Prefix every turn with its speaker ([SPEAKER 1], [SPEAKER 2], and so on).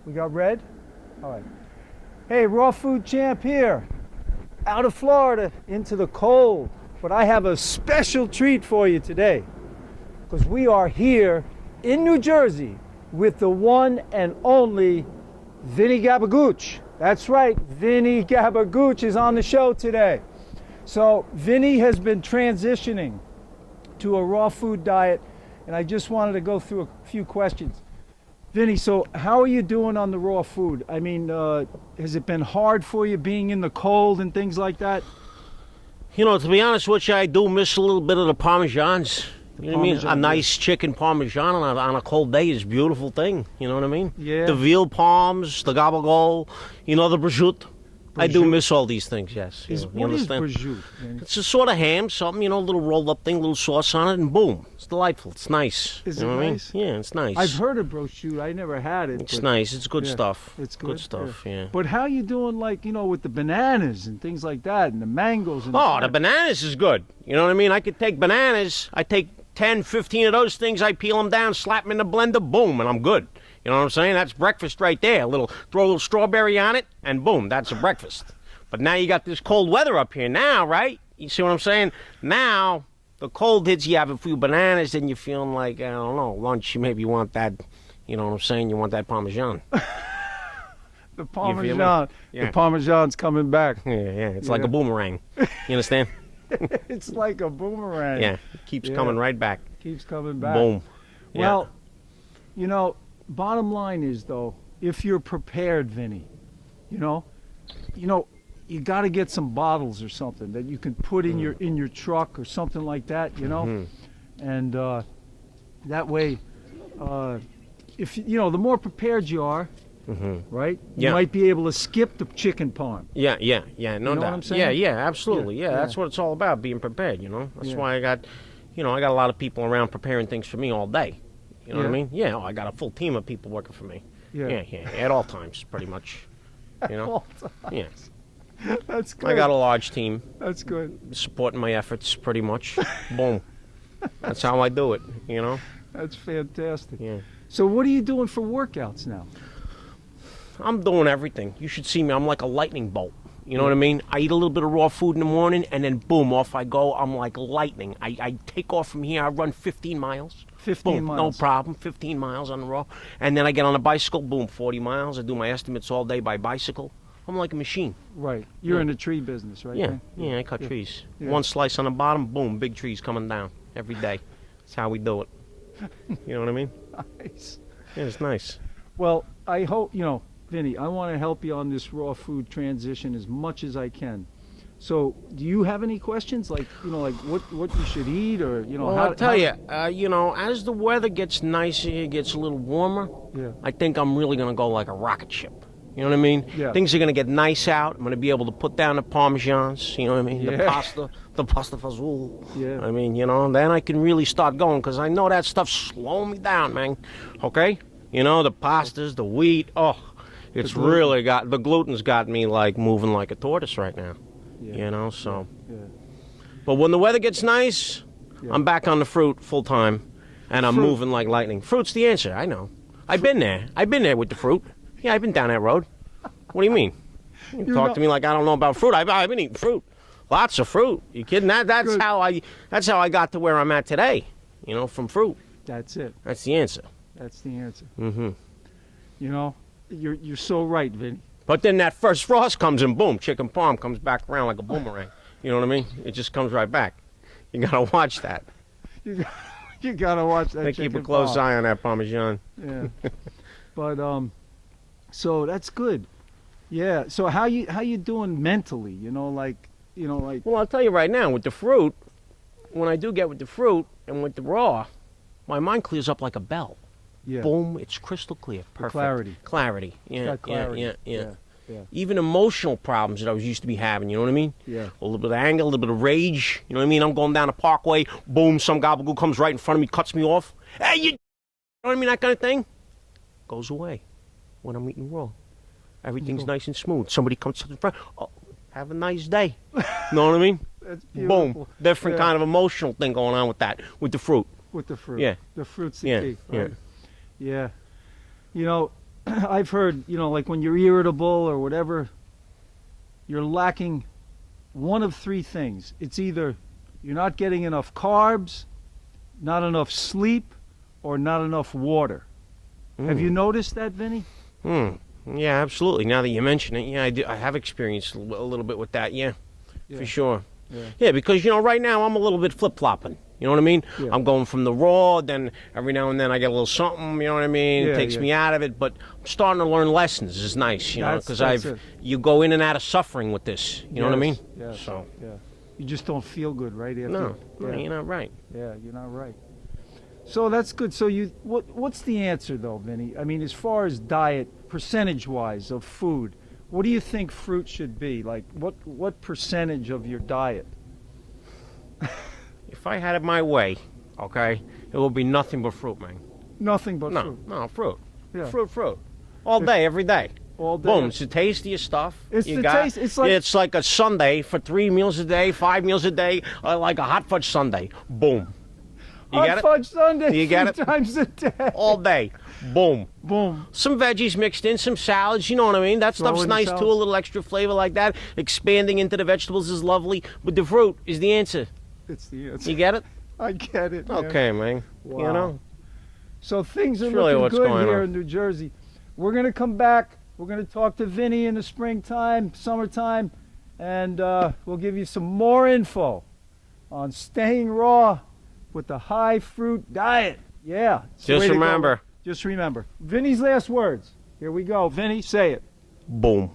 [SPEAKER 1] We got red? All right. Hey, Raw Food Champ here. Out of Florida into the cold. But I have a special treat for you today. Because we are here in New Jersey with the one and only Vinnie Gabbacucci. That's right, Vinnie Gabbacucci is on the show today. So Vinnie has been transitioning to a raw food diet, and I just wanted to go through a few questions. Vinnie, so how are you doing on the raw food? I mean, has it been hard for you being in the cold and things like that?
[SPEAKER 2] You know, to be honest with you, I do miss a little bit of the Parmesans. You know what I mean? A nice chicken Parmesan on a cold day is a beautiful thing. You know what I mean?
[SPEAKER 1] Yeah.
[SPEAKER 2] The veal palms, the gabagool, you know, the prosciutto. I do miss all these things, yes.
[SPEAKER 1] What is prosciutto?
[SPEAKER 2] It's a sort of ham, something, you know, a little rolled up thing, a little sauce on it, and boom. It's delightful. It's nice.
[SPEAKER 1] Is
[SPEAKER 2] you know
[SPEAKER 1] it
[SPEAKER 2] what
[SPEAKER 1] nice?
[SPEAKER 2] I mean? Yeah, it's nice.
[SPEAKER 1] I've heard of prosciutto. I never had it.
[SPEAKER 2] It's nice. It's good stuff.
[SPEAKER 1] It's
[SPEAKER 2] good stuff, yeah.
[SPEAKER 1] But how you doing, like, you know, with the bananas and things like that, and the mangoes? And
[SPEAKER 2] the bananas is good. You know what I mean? I could take bananas. I take 10, 15 of those things. I peel them down, slap them in the blender, boom, and I'm good. You know what I'm saying? That's breakfast right there. Throw a little strawberry on it, and boom, that's a breakfast. But now you got this cold weather up here now, right? You see what I'm saying? Now, the cold hits, you have a few bananas, and you're feeling like, I don't know, lunch, you maybe want that, you know what I'm saying? You want that Parmesan.
[SPEAKER 1] The Parmesan. Yeah. The Parmesan's coming back.
[SPEAKER 2] Yeah, it's like a boomerang. You understand?
[SPEAKER 1] It's like a boomerang.
[SPEAKER 2] Yeah, it keeps coming right back.
[SPEAKER 1] Keeps coming back.
[SPEAKER 2] Boom.
[SPEAKER 1] Well, you know, bottom line is, though, if you're prepared, Vinnie, you know, you got to get some bottles or something that you can put in your truck or something like that, you know, and that way, if you know, the more prepared you are, right, you might be able to skip the chicken parm.
[SPEAKER 2] Yeah, no
[SPEAKER 1] you know
[SPEAKER 2] doubt.
[SPEAKER 1] What I'm saying?
[SPEAKER 2] Yeah, absolutely. Yeah, that's what it's all about, being prepared. You know, that's why I got a lot of people around preparing things for me all day. You know what I mean? Yeah, I got a full team of people working for me. Yeah, at all times, pretty much. You know,
[SPEAKER 1] all times.
[SPEAKER 2] Yeah.
[SPEAKER 1] That's good.
[SPEAKER 2] I got a large team.
[SPEAKER 1] That's good.
[SPEAKER 2] Supporting my efforts, pretty much. Boom. That's how I do it, you know?
[SPEAKER 1] That's fantastic.
[SPEAKER 2] Yeah.
[SPEAKER 1] So what are you doing for workouts now?
[SPEAKER 2] I'm doing everything. You should see me. I'm like a lightning bolt. You know what I mean? I eat a little bit of raw food in the morning, and then boom, off I go. I'm like lightning. I take off from here. I run 15 miles.
[SPEAKER 1] 15
[SPEAKER 2] boom,
[SPEAKER 1] miles.
[SPEAKER 2] No problem. 15 miles on the raw. And then I get on a bicycle, boom, 40 miles. I do my estimates all day by bicycle. I'm like a machine.
[SPEAKER 1] Right. You're in the tree business, right?
[SPEAKER 2] Yeah, I cut trees. One slice on the bottom, boom, big trees coming down every day. That's how we do it. You know what I mean?
[SPEAKER 1] Nice.
[SPEAKER 2] Yeah, it's nice.
[SPEAKER 1] Well, I hope, you know, Vinnie, I want to help you on this raw food transition as much as I can. So, do you have any questions, like, you know, like what you should eat, or, you know,
[SPEAKER 2] well, I'll tell you, you know, as the weather gets nicer, it gets a little warmer, I think I'm really going to go like a rocket ship. You know what I mean?
[SPEAKER 1] Yeah.
[SPEAKER 2] Things are going to get nice out. I'm going to be able to put down the Parmesans, you know what I mean?
[SPEAKER 1] Yeah.
[SPEAKER 2] The pasta fazool.
[SPEAKER 1] Yeah.
[SPEAKER 2] I mean, you know, then I can really start going, because I know that stuff's slowing me down, man. Okay? You know, the pastas, the wheat, it's really got, the gluten's got me like moving like a tortoise right now. Yeah. You know, so.
[SPEAKER 1] Yeah.
[SPEAKER 2] But when the weather gets nice, I'm back on the fruit full time, and I'm moving like lightning. Fruit's the answer, I know. I've been there with the fruit. Yeah, I've been down that road. What do you mean? You talk to me like I don't know about fruit. I've been eating fruit. Lots of fruit. You kidding? That's how I got to where I'm at today. You know, from fruit.
[SPEAKER 1] That's it.
[SPEAKER 2] That's the answer.
[SPEAKER 1] That's the answer. You know, you're so right, Vinnie.
[SPEAKER 2] But then that first frost comes and boom, chicken parm comes back around like a boomerang. You know what I mean? It just comes right back. You gotta watch that.
[SPEAKER 1] You gotta watch that.
[SPEAKER 2] They keep a close eye on that Parmesan.
[SPEAKER 1] Yeah. But so that's good. Yeah. So how you doing mentally? You know, like.
[SPEAKER 2] Well, I'll tell you right now, with the fruit, when I do get with the fruit and with the raw, my mind clears up like a bell.
[SPEAKER 1] Yeah.
[SPEAKER 2] Boom, it's crystal clear. Perfect.
[SPEAKER 1] Clarity.
[SPEAKER 2] Yeah,
[SPEAKER 1] clarity.
[SPEAKER 2] Yeah. Even emotional problems that I was used to be having, you know what I mean?
[SPEAKER 1] Yeah.
[SPEAKER 2] A little bit of anger, a little bit of rage, you know what I mean? I'm going down the parkway, boom, some gabagool comes right in front of me, cuts me off. Hey, you know what I mean? That kind of thing goes away when I'm eating raw. Everything's nice and smooth. Somebody comes to the front, oh, have a nice day. Know what I mean?
[SPEAKER 1] That's beautiful.
[SPEAKER 2] Boom. Different kind of emotional thing going on with that, with the fruit.
[SPEAKER 1] With the fruit.
[SPEAKER 2] Yeah.
[SPEAKER 1] The fruit's the
[SPEAKER 2] Yeah.
[SPEAKER 1] key. Right? Yeah. You know, I've heard, like when you're irritable or whatever, you're lacking one of three things. It's either you're not getting enough carbs, not enough sleep, or not enough water. Have you noticed that, Vinny?
[SPEAKER 2] Yeah, absolutely. Now that you mention it, yeah, I have experienced a little bit with that, yeah. For sure. Yeah, because, right now I'm a little bit flip-flopping. You know what I mean?
[SPEAKER 1] Yeah.
[SPEAKER 2] I'm going from the raw, then every now and then I get a little something, you know what I mean? It takes me out of it, but I'm starting to learn lessons. It's nice, because you go in and out of suffering with this. You know what I mean?
[SPEAKER 1] Yeah.
[SPEAKER 2] So.
[SPEAKER 1] Yeah. You just don't feel good, right? After,
[SPEAKER 2] No, you're not right.
[SPEAKER 1] Yeah, you're not right. So that's good. So what's the answer, though, Vinny? I mean, as far as diet, percentage-wise of food, what do you think fruit should be? Like, what percentage of your diet?
[SPEAKER 2] If I had it my way, okay, it would be nothing but fruit, man.
[SPEAKER 1] Nothing but fruit.
[SPEAKER 2] No, fruit.
[SPEAKER 1] Yeah.
[SPEAKER 2] Fruit. All day, every day.
[SPEAKER 1] All day.
[SPEAKER 2] Boom, it's the tastiest stuff.
[SPEAKER 1] It's the taste.
[SPEAKER 2] It's like a sundae for 3 meals a day, 5 meals a day, like a hot fudge sundae. Boom. You
[SPEAKER 1] Hot fudge sundae
[SPEAKER 2] You get
[SPEAKER 1] 3
[SPEAKER 2] it?
[SPEAKER 1] times a day.
[SPEAKER 2] All day. Boom.
[SPEAKER 1] Boom.
[SPEAKER 2] Some veggies mixed in, some salads, you know what I mean? That stuff's nice too, a little extra flavor like that. Expanding into the vegetables is lovely, but the fruit is the answer.
[SPEAKER 1] It's the answer.
[SPEAKER 2] You get it?
[SPEAKER 1] I get it, man.
[SPEAKER 2] Okay, man.
[SPEAKER 1] Wow. So things are
[SPEAKER 2] really
[SPEAKER 1] looking
[SPEAKER 2] what's
[SPEAKER 1] good
[SPEAKER 2] going
[SPEAKER 1] here
[SPEAKER 2] on.
[SPEAKER 1] in New Jersey. We're going to come back. We're going to talk to Vinny in the springtime, summertime, and we'll give you some more info on staying raw with the high fruit diet. Yeah.
[SPEAKER 2] Just remember.
[SPEAKER 1] Just remember. Vinny's last words. Here we go. Vinny, say it.
[SPEAKER 2] Boom.